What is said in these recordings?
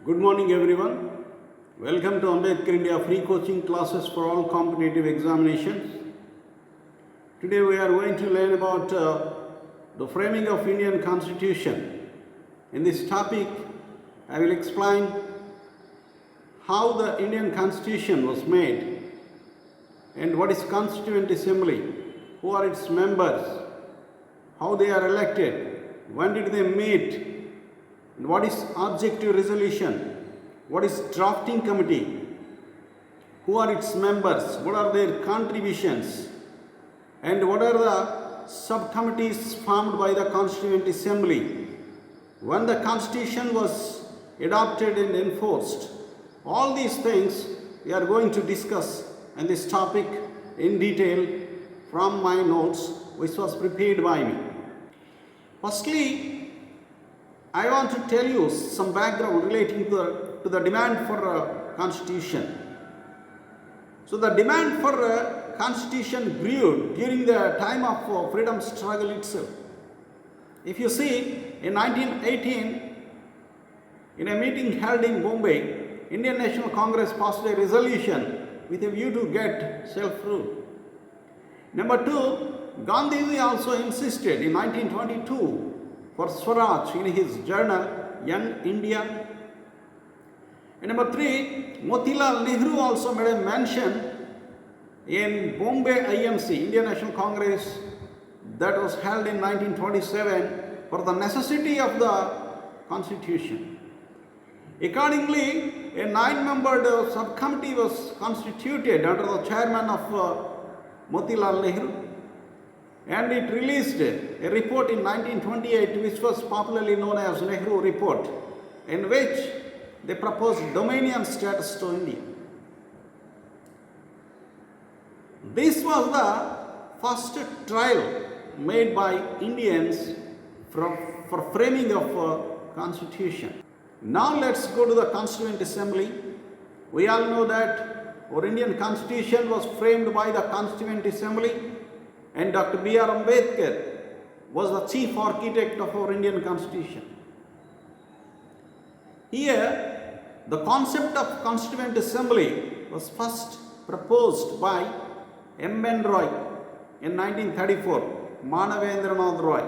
Good morning everyone. Welcome to Ambedkar India free coaching classes for all competitive examinations. Today we are going to learn about the framing of Indian Constitution. In this topic, I will explain how the Indian Constitution was made and what is Constituent Assembly, who are its members, how they are elected, when did they meet, and what is objective resolution, what is drafting committee, who are its members, what are their contributions, and what are the subcommittees formed by the Constituent Assembly, when the Constitution was adopted and enforced. All these things we are going to discuss in this topic in detail from my notes which was prepared by me. Firstly, I want to tell you some background relating to the demand for a constitution. So the demand for a constitution grew during the time of freedom struggle itself. If you see, in 1918, in a meeting held in Bombay, Indian National Congress passed a resolution with a view to get self-rule. Number two, Gandhiji also insisted in 1922 for Swaraj in his journal Young India. And number three, Motilal Nehru also made a mention in Bombay IMC, Indian National Congress, that was held in 1927 for the necessity of the constitution. Accordingly, a 9-membered subcommittee was constituted under the chairman of Motilal Nehru, and it released a report in 1928 which was popularly known as Nehru Report, in which they proposed dominion status to India. This was the first trial made by Indians for framing of a constitution. Now let's go to the Constituent Assembly. We all know that our Indian Constitution was framed by the Constituent Assembly, and Dr. B.R. Ambedkar was the chief architect of our Indian Constitution. Here, the concept of Constituent Assembly was first proposed by M. N. Roy in 1934, Manavendranath Roy,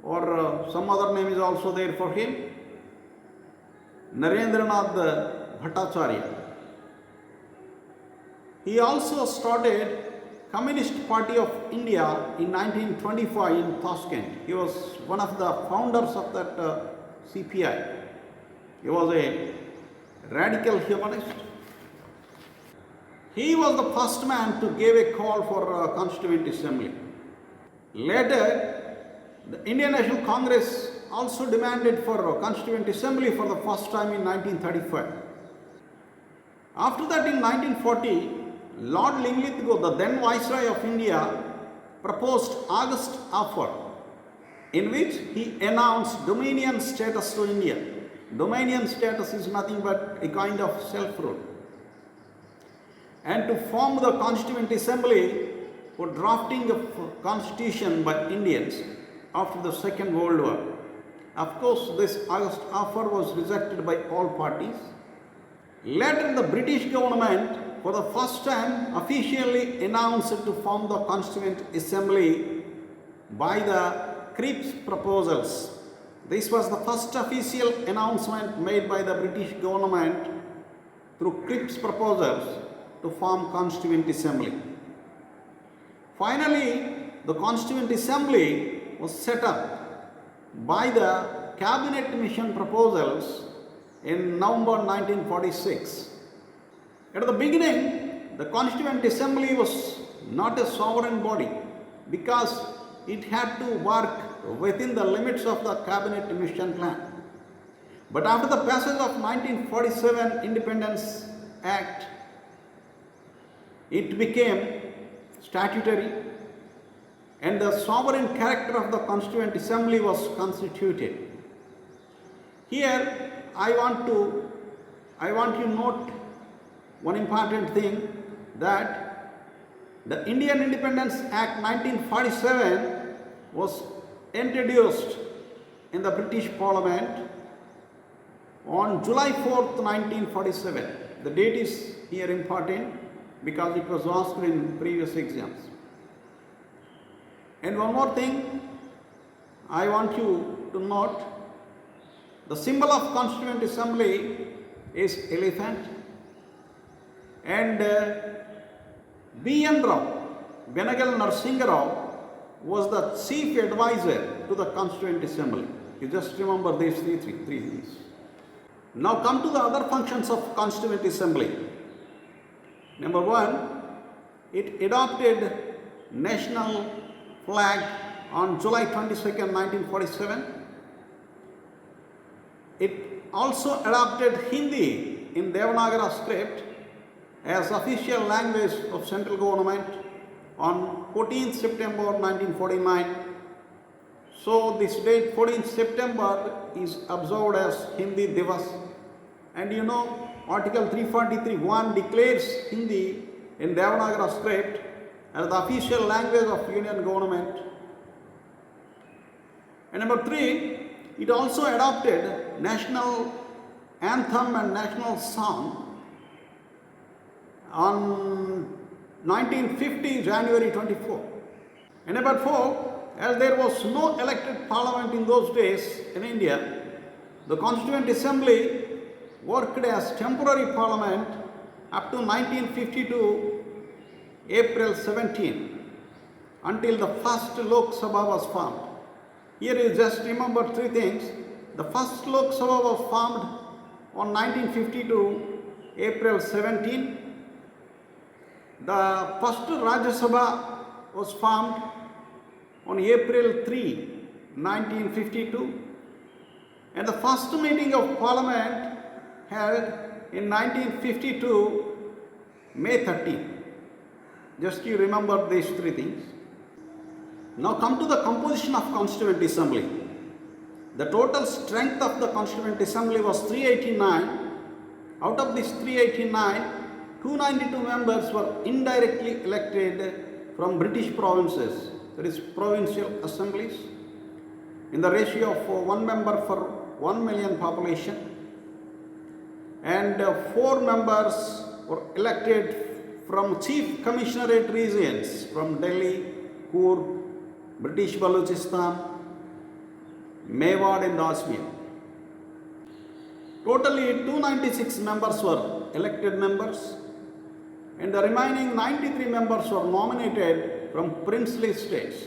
or some other name is also there for him, Narendranath Bhattacharya. He also started Communist Party of India in 1925 in Tashkent. He was one of the founders of that CPI. He was a radical humanist. He was the first man to give a call for a Constituent Assembly. Later, the Indian National Congress also demanded for a Constituent Assembly for the first time in 1935. After that, in 1940, Lord Linlithgow, the then Viceroy of India, proposed August Offer, in which he announced dominion status to India. Dominion status is nothing but a kind of self-rule. And to form the Constituent Assembly for drafting of constitution by Indians after the Second World War. Of course, this August Offer was rejected by all parties. Later, the British government, for the first time, officially announced to form the Constituent Assembly by the Cripps proposals. This was the first official announcement made by the British government through Cripps proposals to form Constituent Assembly. Finally, the Constituent Assembly was set up by the Cabinet Mission proposals in November 1946. At the beginning, the Constituent Assembly was not a sovereign body because it had to work within the limits of the Cabinet Mission plan. But after the passage of 1947 Independence Act, it became statutory, and the sovereign character of the Constituent Assembly was constituted. Here, I want you to note one important thing, that the Indian Independence Act 1947 was introduced in the British Parliament on July 4th, 1947. The date is here important because it was asked in previous exams. And one more thing I want you to note, the symbol of Constituent Assembly is elephant, and B.N. Rao, Benagal Narsinga Rao, was the chief advisor to the Constituent Assembly. You just remember these three things. Now come to the other functions of Constituent Assembly. Number one, it adopted national flag on July 22nd, 1947. It also adopted Hindi in Devanagari script as official language of central government on 14th September 1949. So this date, 14th September, is observed as Hindi Divas. And you know, Article 343(1) declares Hindi in Devanagari script as the official language of Union government. And number three, it also adopted national anthem and national song on 1950 January 24. And number four, as there was no elected parliament in those days in India, the Constituent Assembly worked as temporary parliament up to 1952 April 17 until the first Lok Sabha was formed. Here you just remember three things. The first Lok Sabha was formed on 1952 April 17. The first Rajya Sabha was formed on April 3, 1952, and the first meeting of Parliament held in 1952 May 13. Just you remember these three things. Now come to the composition of Constituent Assembly. The total strength of the Constituent Assembly was 389. Out of this 389, 292 members were indirectly elected from British provinces, that is provincial assemblies, in the ratio of 1 member for 1 million population, and 4 members were elected from chief commissionerate regions from Delhi, Coorg, British Balochistan, Mewar and Kashmir. Totally 296 members were elected members, and the remaining 93 members were nominated from princely states.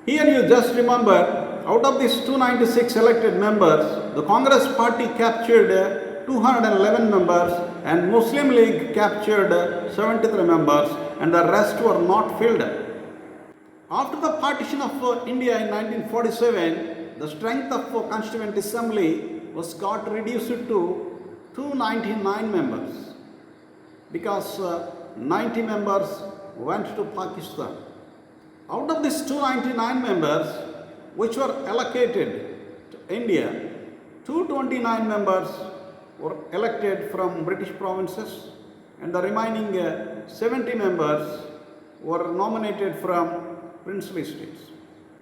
Here you just remember, out of these 296 elected members, the Congress party captured 211 members and Muslim League captured 73 members, and the rest were not filled up. After the partition of India in 1947, the strength of Constituent Assembly was got reduced to 299 members because 90 members went to Pakistan. Out of these 299 members which were allocated to India, 229 members were elected from British provinces, and the remaining 70 members were nominated from princely states.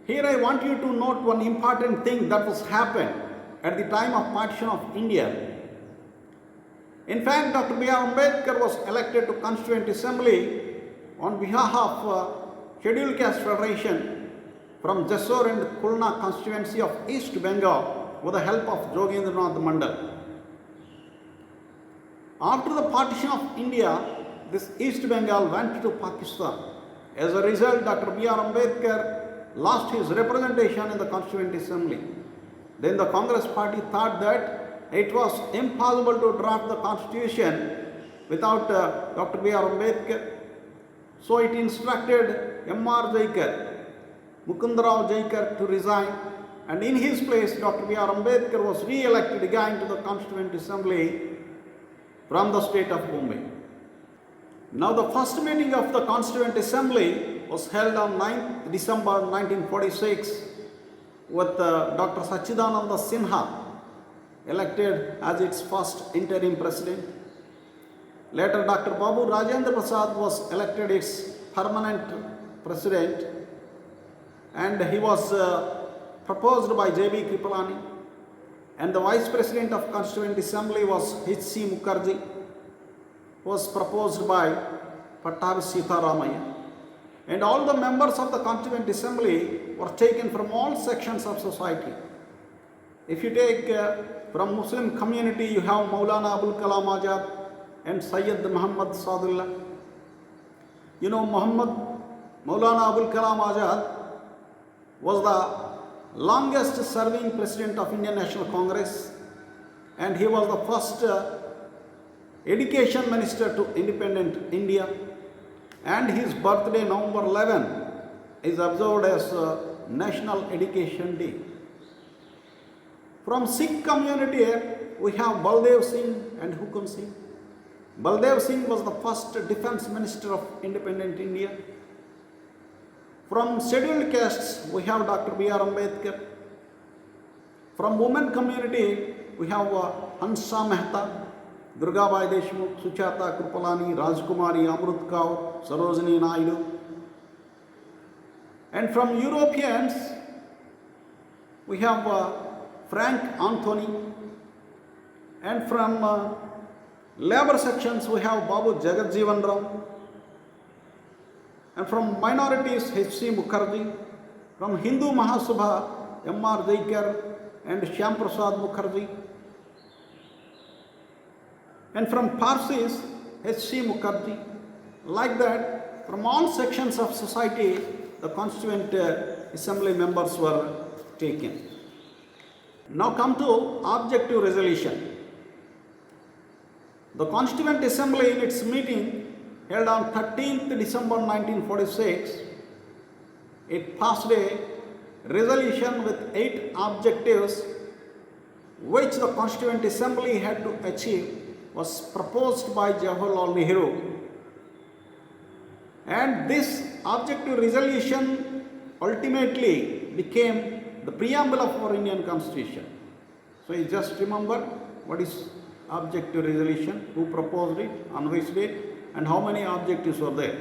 Here I want you to note one important thing that was happened at the time of partition of India. In fact, Dr. B.R. Ambedkar was elected to Constituent Assembly on behalf of Scheduled Caste Federation from Jessore and Khulna constituency of East Bengal with the help of Jogendranath Mandal. After the partition of India, this East Bengal went to Pakistan. As a result, Dr. B.R. Ambedkar lost his representation in the Constituent Assembly. Then the Congress party thought that it was impossible to draft the constitution without Dr. B.R. Ambedkar. So it instructed M.R. Jaikar, Mukundarao Jaikar to resign, and in his place Dr. B.R. Ambedkar was re-elected again to the Constituent Assembly from the state of Bombay. Now the first meeting of the Constituent Assembly was held on 9th December 1946 with Dr. Sachidananda Sinha elected as its first interim president. Later Dr. Babu Rajendra Prasad was elected its permanent president, and he was proposed by J.B. Kripalani. and the Vice President of Constituent Assembly was H.C. Mukherjee, was proposed by Pattabhi Sitaramayya. And all the members of the Constituent Assembly were taken from all sections of society. If you take from Muslim community, you have Maulana Abul Kalam Azad and Sayyid Muhammad Sadullah. You know, Maulana Abul Kalam Azad was the longest serving president of Indian National Congress, and he was the first education minister to independent India, and his birthday November 11 is observed as National Education Day. From Sikh community we have Baldev Singh and Hukum Singh. Baldev Singh was the first defense minister of independent India. From scheduled castes we have Dr. B.R. Ambedkar. From women community we have Hansa Mehta, Durgabai Deshmukh, Suchata Kripalani, Rajkumari, Amrut Kaur, Sarojini Naidu. And from Europeans we have Frank Anthony. And from labor sections we have Babu Jagadjeevan Rao. And from minorities H.C. Mukherjee. From Hindu Mahasabha M.R. Jaikar and Shyam Prasad Mukherjee. And from Parsis H.C. Mukherjee. Like that, from all sections of society, the Constituent Assembly members were taken. Now come to objective resolution. The Constituent Assembly in its meeting held on 13th December 1946, it passed a resolution with 8 objectives which the Constituent Assembly had to achieve, was proposed by Jawaharlal Nehru. And this objective resolution ultimately became the preamble of our Indian Constitution. So you just remember what is objective resolution, who proposed it, on which date, and how many objectives were there.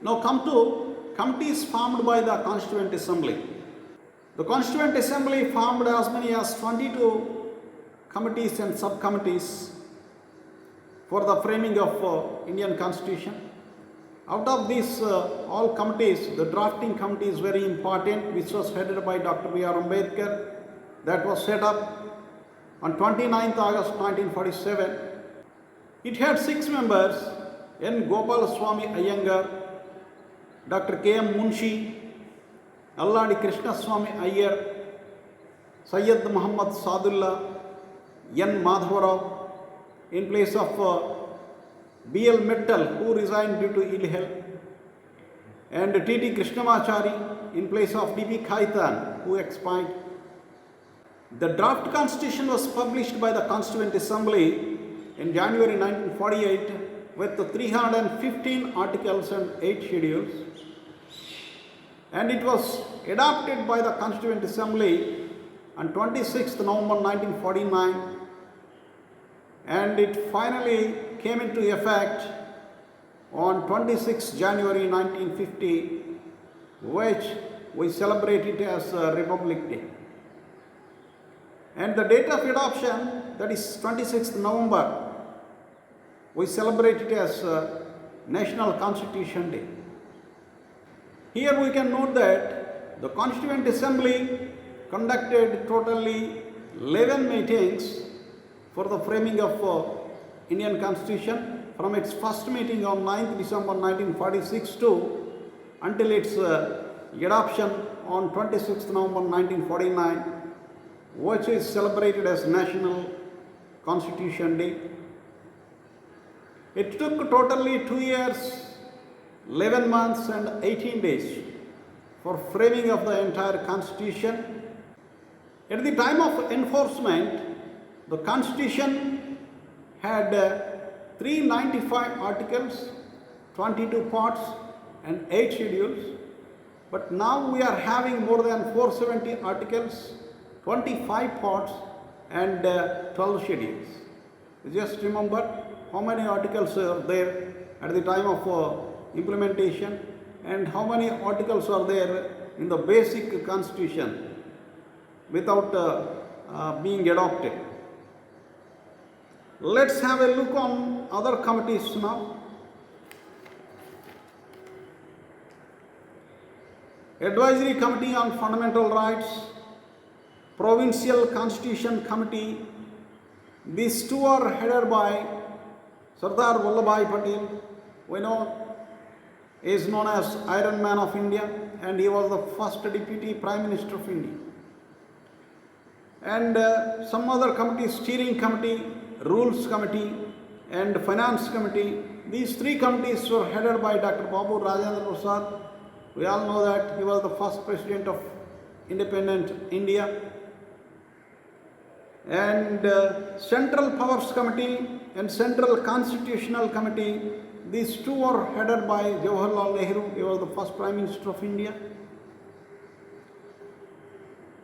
Now come to committees formed by the Constituent Assembly. The Constituent Assembly formed as many as 22 committees and subcommittees for the framing of Indian Constitution. Out of these all committees, the drafting committee is very important, which was headed by Dr. B.R. Ambedkar. That was set up on 29th August 1947. It had 6 members: N. Gopal Swami Iyengar, Dr. K. M. Munshi, Alladi Krishna Swami Iyer, Sayyid Muhammad Sadullah, N. Madhavarao, in place of B.L. Mittal, who resigned due to ill health, and T.T. Krishnamachari in place of D.P. Khaitan, who expired. The draft constitution was published by the Constituent Assembly in January 1948 with 315 articles and 8 schedules, and it was adopted by the Constituent Assembly on 26th November 1949, and it finally came into effect on 26 January 1950, which we celebrate it as Republic Day. And the date of adoption, that is 26th November, we celebrate it as National Constitution Day. Here we can note that the Constituent Assembly conducted totally 11 meetings for the framing of Indian Constitution, from its first meeting on 9th December 1946 to until its adoption on 26th November 1949, which is celebrated as National Constitution Day. It took totally 2 years, 11 months and 18 days for framing of the entire Constitution. At the time of enforcement, the Constitution had 395 articles, 22 parts and 8 schedules. But now we are having more than 470 articles, 25 parts and 12 schedules. Just remember how many articles are there at the time of implementation and how many articles are there in the basic constitution without being adopted. Let's have a look on other committees now. Advisory Committee on Fundamental Rights, Provincial Constitution Committee. These two are headed by Sardar Vallabhbhai Patel. We know he is known as Iron Man of India, and he was the first Deputy Prime Minister of India. And some other committees, Steering Committee, Rules Committee, and Finance Committee. These three committees were headed by Dr. Babu Rajendra Prasad. We all know that he was the first president of independent India. And Central Powers Committee and Central Constitutional Committee, these two are headed by Jawaharlal Nehru. He was the first Prime Minister of India.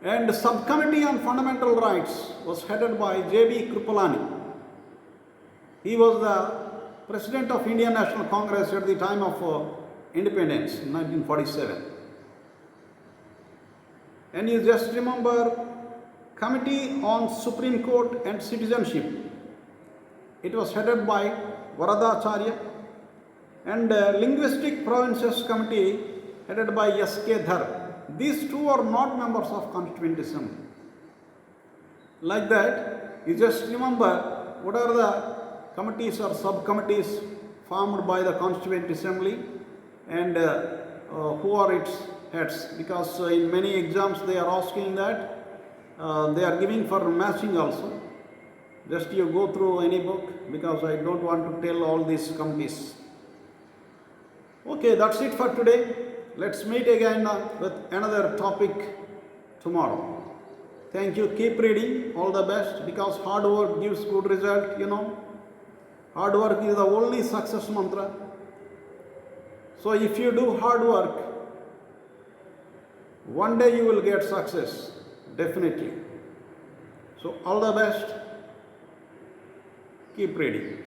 And the Subcommittee on Fundamental Rights was headed by J.B. Kripalani. He was the President of Indian National Congress at the time of independence in 1947. And you just remember Committee on Supreme Court and Citizenship. It was headed by Varadacharya. And Linguistic Provinces Committee headed by S.K. Dhar. These two are not members of Constituent Assembly. Like that, you just remember what are the committees or subcommittees formed by the Constituent Assembly and who are its heads, because in many exams they are asking that, they are giving for matching also. Just you go through any book, because I don't want to tell all these committees. Okay, that's it for today. Let's meet again with another topic tomorrow. Thank you. Keep reading. All the best, because hard work gives good result, you know. Hard work is the only success mantra. So if you do hard work, one day you will get success, definitely. So all the best. Keep reading.